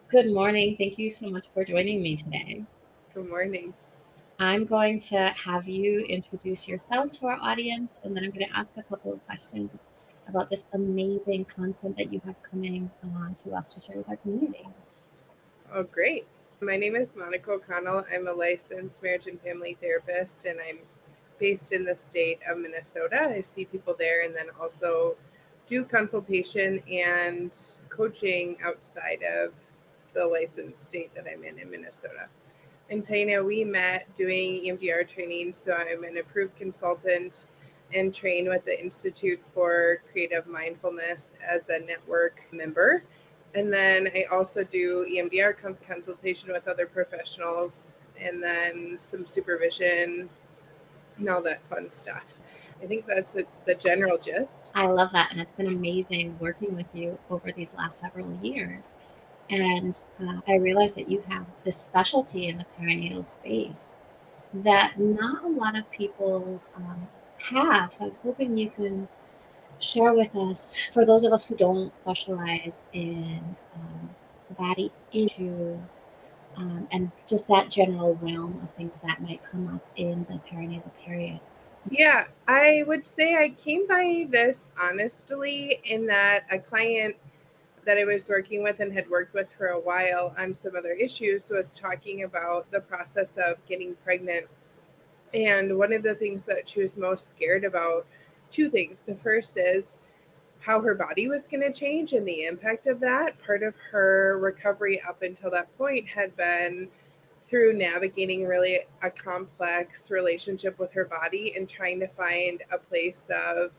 Good morning. Thank you so much for joining me today. Good morning. I'm going to have you introduce yourself to our audience, and then I'm going to ask a couple of questions about this amazing content that you have coming to us to share with our community. Oh, great. My name is Monica O'Connell. I'm a licensed marriage and family therapist, and I'm based in the state of Minnesota. I see people there and then also do consultation and coaching outside of the licensed state that I'm in Minnesota. And Tina, we met doing EMDR training, so I'm an approved consultant and trained with the Institute for Creative Mindfulness as a network member. And then I also do EMDR consultation with other professionals and then some supervision and all that fun stuff. I think that's the general gist. I love that, and it's been amazing working with you over these last several years. And I realize that you have this specialty in the perinatal space that not a lot of people have. So I was hoping you can share with us, for those of us who don't specialize in body issues and just that general realm of things that might come up in the perinatal period. Yeah, I would say I came by this honestly in that a client that I was working with and had worked with for a while on some other issues was talking about the process of getting pregnant. And one of the things that she was most scared about, two things. The first is how her body was going to change and the impact of that. Part of her recovery up until that point had been through navigating really a complex relationship with her body and trying to find a place of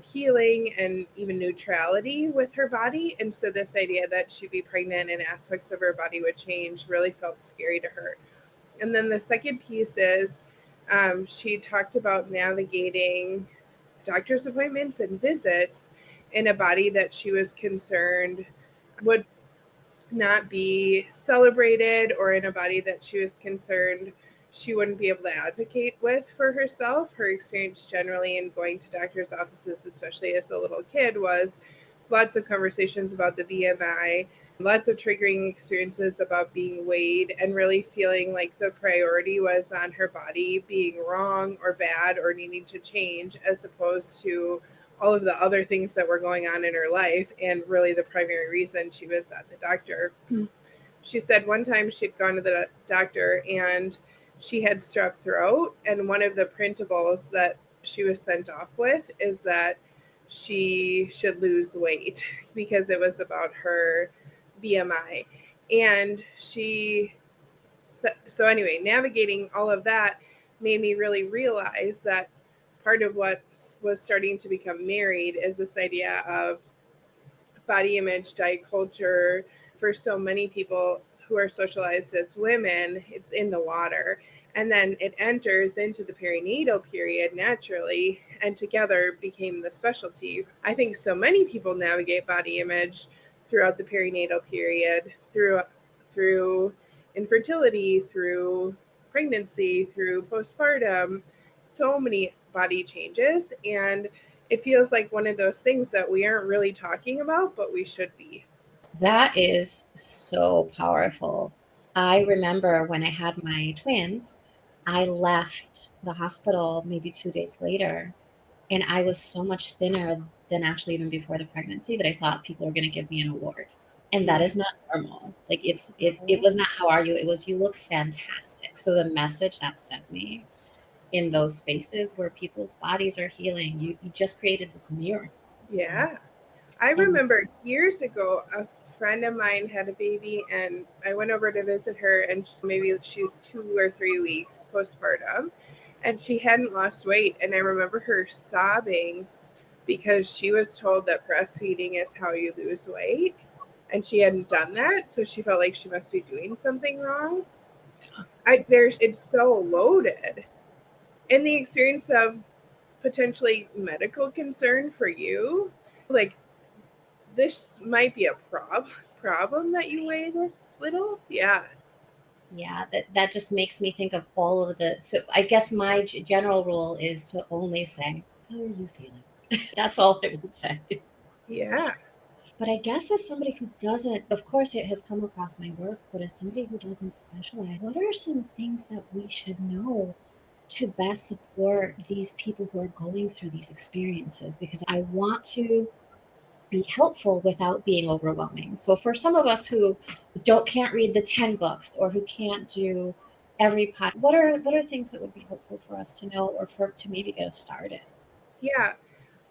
healing and even neutrality with her body. And so, this idea that she'd be pregnant and aspects of her body would change really felt scary to her. And then the second piece is she talked about navigating doctor's appointments and visits in a body that she was concerned would not be celebrated, or in a body that she was concerned she wouldn't be able to advocate with for herself. Her experience generally in going to doctor's offices, especially as a little kid, was lots of conversations about the BMI, lots of triggering experiences about being weighed, and really feeling like the priority was on her body being wrong or bad or needing to change, as opposed to all of the other things that were going on in her life. And really, the primary reason she was at the doctor. She said one time she'd gone to the doctor and she had strep throat. And one of the printables that she was sent off with is that she should lose weight because it was about her BMI. And so anyway, navigating all of that made me really realize that part of what was starting to become married is this idea of body image, diet culture. For so many people who are socialized as women, it's in the water. And then it enters into the perinatal period naturally, and together became the specialty. I think so many people navigate body image throughout the perinatal period, through infertility, through pregnancy, through postpartum, so many body changes. And it feels like one of those things that we aren't really talking about, but we should be. That is so powerful. I remember when I had my twins, I left the hospital maybe 2 days later, and I was so much thinner than actually even before the pregnancy that I thought people were going to give me an award. And that Yeah. is not normal. Like it was not how are you? It was you look fantastic. So the message that sent me in those spaces where people's bodies are healing, you just created this miracle. Yeah. I And remember years ago, a friend of mine had a baby, and I went over to visit her, and maybe she's 2 or 3 weeks postpartum, and she hadn't lost weight. And I remember her sobbing because she was told that breastfeeding is how you lose weight, and she hadn't done that, so she felt like she must be doing something wrong. It's so loaded, and the experience of potentially medical concern for you, like this might be a problem that you weigh this little. Yeah. yeah, that just makes me think of all of the. So I guess my general rule is to only say, "How are you feeling?" That's all I will say. Yeah. But I guess as somebody who doesn't, of course, it has come across my work, but as somebody who doesn't specialize, what are some things that we should know to best support these people who are going through these experiences? Because I want to be helpful without being overwhelming. So for some of us who don't can't read the 10 books or who can't do every pod, what are things that would be helpful for us to know or for to maybe get us started? Yeah,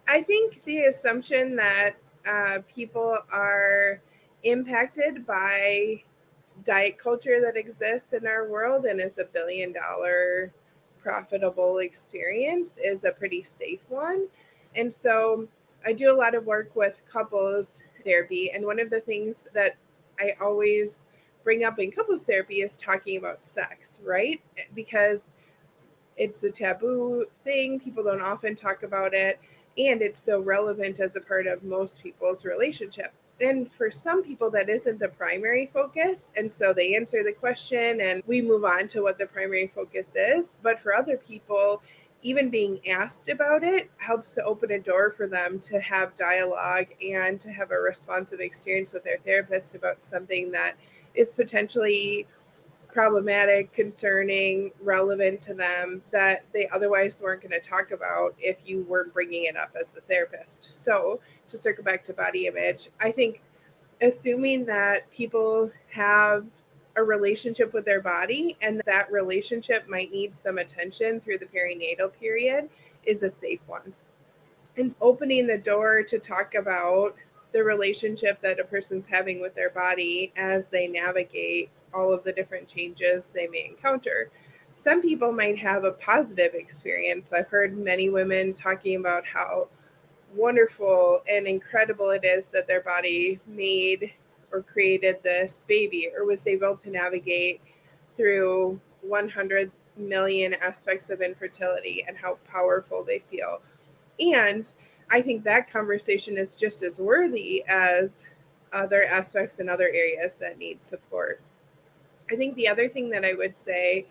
I think the assumption that people are impacted by diet culture that exists in our world and is $1 billion profitable experience is a pretty safe one. And so I do a lot of work with couples therapy. And one of the things that I always bring up in couples therapy is talking about sex, right? Because it's a taboo thing. People don't often talk about it. And it's so relevant as a part of most people's relationship. And for some people, that isn't the primary focus. And so they answer the question and we move on to what the primary focus is. But for other people, even being asked about it helps to open a door for them to have dialogue and to have a responsive experience with their therapist about something that is potentially problematic, concerning, relevant to them that they otherwise weren't going to talk about if you weren't bringing it up as the therapist. So, to circle back to body image, I think assuming that people have a relationship with their body and that relationship might need some attention through the perinatal period is a safe one. And opening the door to talk about the relationship that a person's having with their body as they navigate all of the different changes they may encounter. Some people might have a positive experience. I've heard many women talking about how wonderful and incredible it is that their body made or created this baby or was able to navigate through 100 million aspects of infertility and how powerful they feel. And I think that conversation is just as worthy as other aspects and other areas that need support. I think the other thing that I would say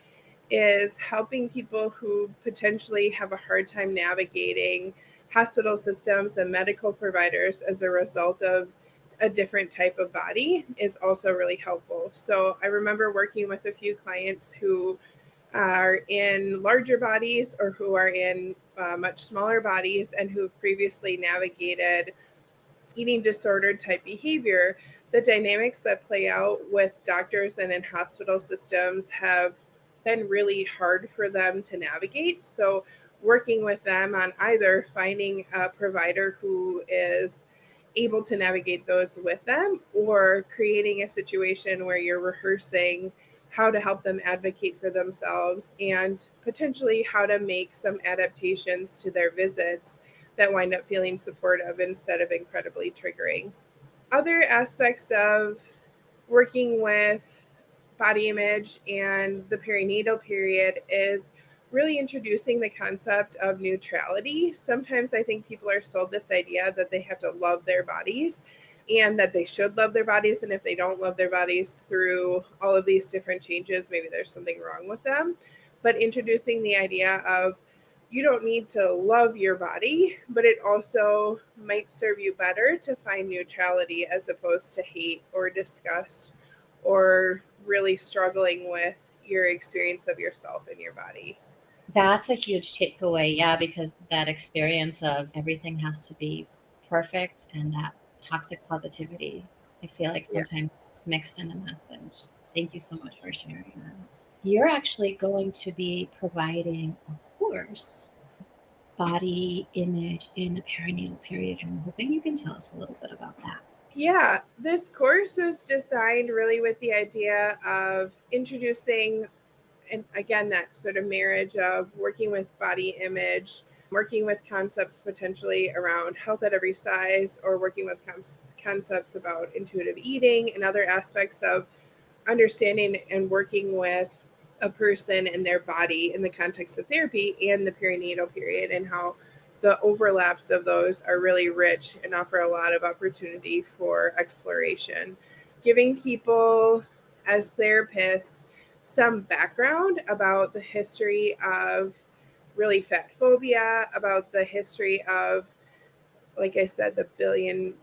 is helping people who potentially have a hard time navigating hospital systems and medical providers as a result of a different type of body is also really helpful. So I remember working with a few clients who are in larger bodies or who are in much smaller bodies and who have previously navigated eating disorder type behavior. The dynamics that play out with doctors and in hospital systems have been really hard for them to navigate. So, working with them on either finding a provider who is able to navigate those with them or creating a situation where you're rehearsing how to help them advocate for themselves and potentially how to make some adaptations to their visits that wind up feeling supportive instead of incredibly triggering. Other aspects of working with body image and the perinatal period is really introducing the concept of neutrality. Sometimes I think people are sold this idea that they have to love their bodies and that they should love their bodies. And if they don't love their bodies through all of these different changes, maybe there's something wrong with them. But introducing the idea of you don't need to love your body, but it also might serve you better to find neutrality as opposed to hate or disgust or really struggling with your experience of yourself and your body. That's a huge takeaway, yeah, because that experience of everything has to be perfect and that toxic positivity, I feel like Yeah. sometimes it's mixed in the message. Thank you so much for sharing that. You're actually going to be providing a course, body image in the perinatal period, and I'm hoping you can tell us a little bit about that. Yeah, this course was designed really with the idea of introducing, and again, that sort of marriage of working with body image, working with concepts potentially around health at every size, or working with concepts about intuitive eating and other aspects of understanding and working with a person and their body in the context of therapy and the perinatal period and how the overlaps of those are really rich and offer a lot of opportunity for exploration. Giving people as therapists some background about the history of really fat phobia, about the history of like I said, the billion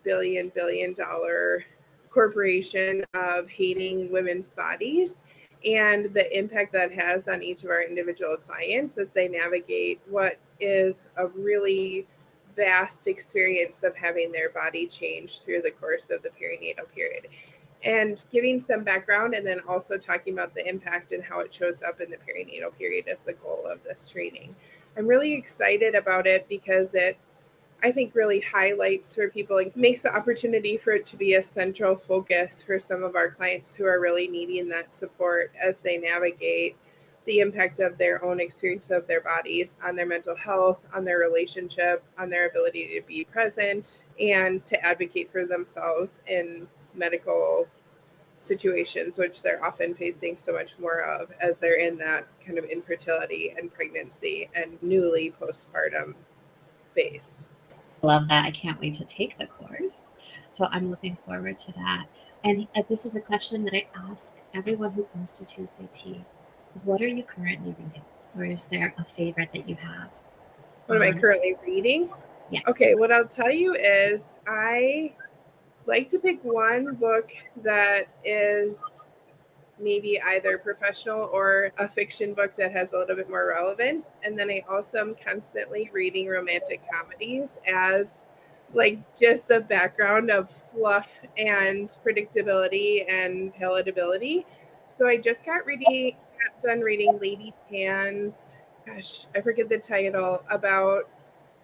dollar corporation of hating women's bodies and the impact that has on each of our individual clients as they navigate what is a really vast experience of having their body change through the course of the perinatal period. And giving some background and then also talking about the impact and how it shows up in the perinatal period as the goal of this training. I'm really excited about it because it, I think, really highlights for people and makes the opportunity for it to be a central focus for some of our clients who are really needing that support as they navigate the impact of their own experience of their bodies on their mental health, on their relationship, on their ability to be present, and to advocate for themselves in medical situations, which they're often facing so much more of as they're in that kind of infertility and pregnancy and newly postpartum phase. Love that. I can't wait to take the course. So I'm looking forward to that. And this is a question that I ask everyone who comes to Tuesday Tea. What are you currently reading? Or is there a favorite that you have? What am I currently reading? Yeah. Okay, what I'll tell you is I like to pick one book that is maybe either professional or a fiction book that has a little bit more relevance. And then I also am constantly reading romantic comedies as like just the background of fluff and predictability and palatability. So I just got done reading Lady Tan's, gosh, I forget the title, about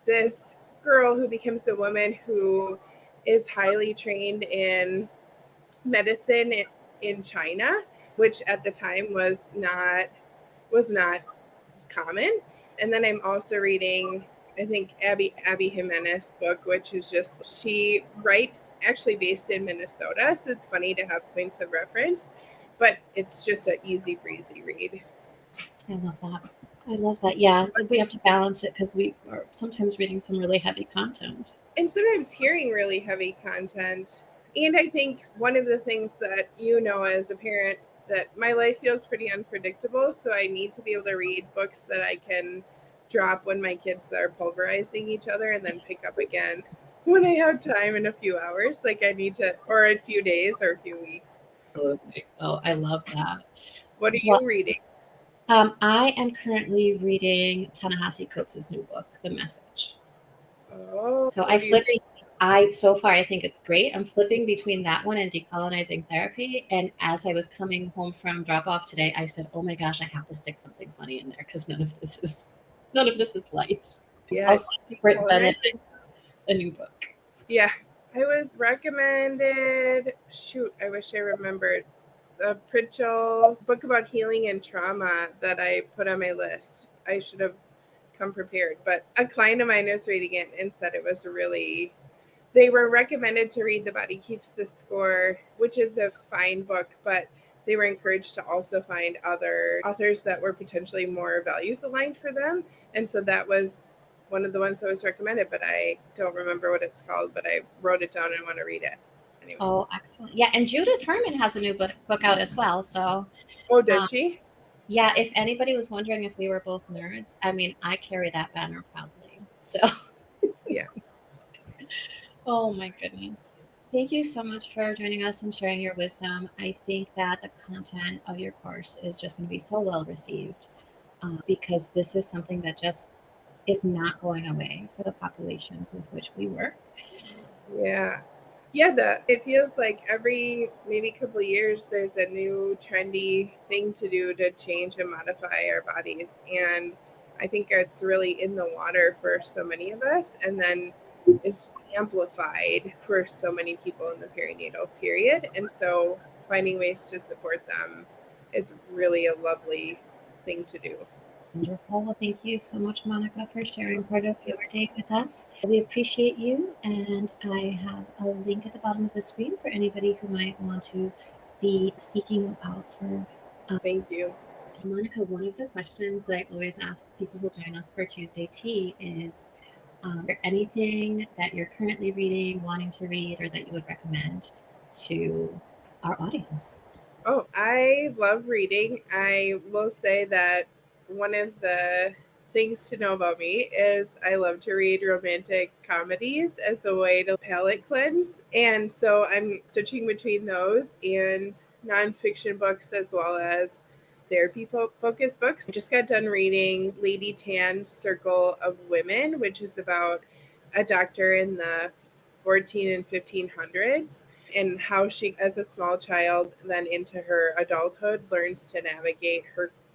this girl who becomes a woman who is highly trained in medicine in China, which at the time was not common. And then I'm also reading, I think, Abby Jimenez book, which is just, she writes actually based in Minnesota, so it's funny to have points of reference, but it's just an easy breezy read. I love that. I love that. Yeah, we have to balance it because we are sometimes reading some really heavy content. And sometimes hearing really heavy content. And I think one of the things that as a parent, that my life feels pretty unpredictable. So I need to be able to read books that I can drop when my kids are pulverizing each other and then pick up again when I have time in a few hours. Like I need to, or a few days or a few weeks. Absolutely. Oh, I love that. What are Well, you reading? I am currently reading Ta-Nehisi Coates' new book, The Message. Oh, So what do you think? so far I think it's great. I'm flipping between that one and Decolonizing Therapy. And as I was coming home from drop off today, I said, "Oh my gosh, I have to stick something funny in there because none of this is light." Yeah, I'll see Britt Bennett decolonizing. a new book. Yeah, I was recommended. Shoot, I wish I remembered the Pritchell book about healing and trauma that I put on my list. I should have come prepared, but a client of mine is reading it and said it was really. They were recommended to read The Body Keeps the Score, which is a fine book, but they were encouraged to also find other authors that were potentially more values aligned for them. And so that was one of the ones that was recommended, but I don't remember what it's called, but I wrote it down and want to read it. Anyway. Oh, excellent. Yeah, and Judith Herman has a new book out as well. So, Oh, does um, she? yeah, if anybody was wondering if we were both nerds, I mean, I carry that banner proudly. So, Yes. oh my goodness. Thank you so much for joining us and sharing your wisdom. I think that the content of your course is just going to be so well received because this is something that just is not going away for the populations with which we work. Yeah. Yeah, it feels like every maybe couple of years there's a new trendy thing to do to change and modify our bodies. And I think it's really in the water for so many of us, and then it's amplified for so many people in the perinatal period. And so finding ways to support them is really a lovely thing to do. Wonderful. Well, thank you so much, Monica, for sharing part of your day with us. We appreciate you. And I have a link at the bottom of the screen for anybody who might want to be seeking you out for. Thank you. Monica, one of the questions that I always ask people who join us for Tuesday Tea is there anything that you're currently reading, wanting to read, or that you would recommend to our audience? Oh, I love reading. I will say that one of the things to know about me is I love to read romantic comedies as a way to palate cleanse. And so I'm switching between those and nonfiction books as well as therapy focused books. I just got done reading Lady Tan's Circle of Women, which is about a doctor in the 14 and 1500s and how she, as a small child, then into her adulthood, learns to navigate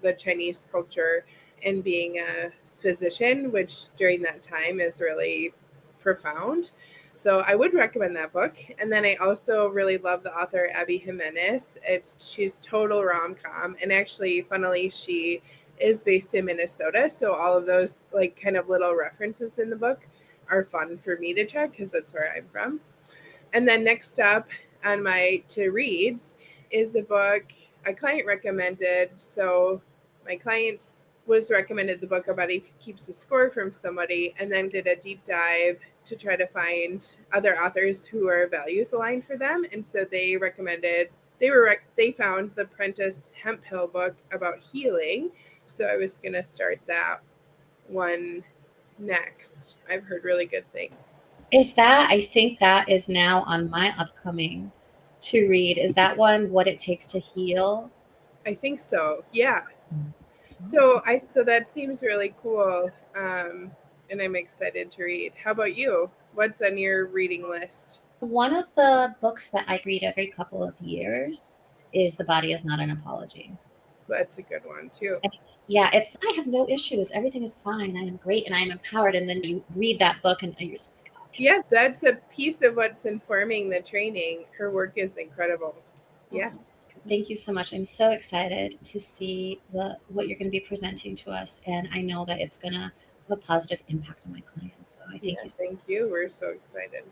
the Chinese culture and being a physician, which during that time is really profound. So I would recommend that book. And then I also really love the author Abby Jimenez. She's total rom com, and actually, funnily, she is based in Minnesota. So all of those like kind of little references in the book are fun for me to check because that's where I'm from. And then next up on my to reads is the book a client recommended. So my client was recommended the book about he keeps a score from somebody and then did a deep dive to try to find other authors who are values aligned for them. And so they recommended they found the Prentice Hemp Hill book about healing. So I was going to start that one next. I've heard really good things. Is that, I think that is now on my upcoming to read. Is that one What It Takes to Heal? I think so. Yeah. Awesome. So that seems really cool, and I'm excited to read. How about you? What's on your reading list? One of the books that I read every couple of years is The Body Is Not an Apology. That's a good one too. And it's I have no issues. Everything is fine. I am great and I am empowered. And then you read that book and you're just like, oh, Yeah, that's a piece of what's informing the training. Her work is incredible. Yeah. oh, thank you so much. I'm so excited to see the what you're going to be presenting to us. And I know that it's going to have a positive impact on my clients. So I thank Yeah. you so Thank you. We're so excited.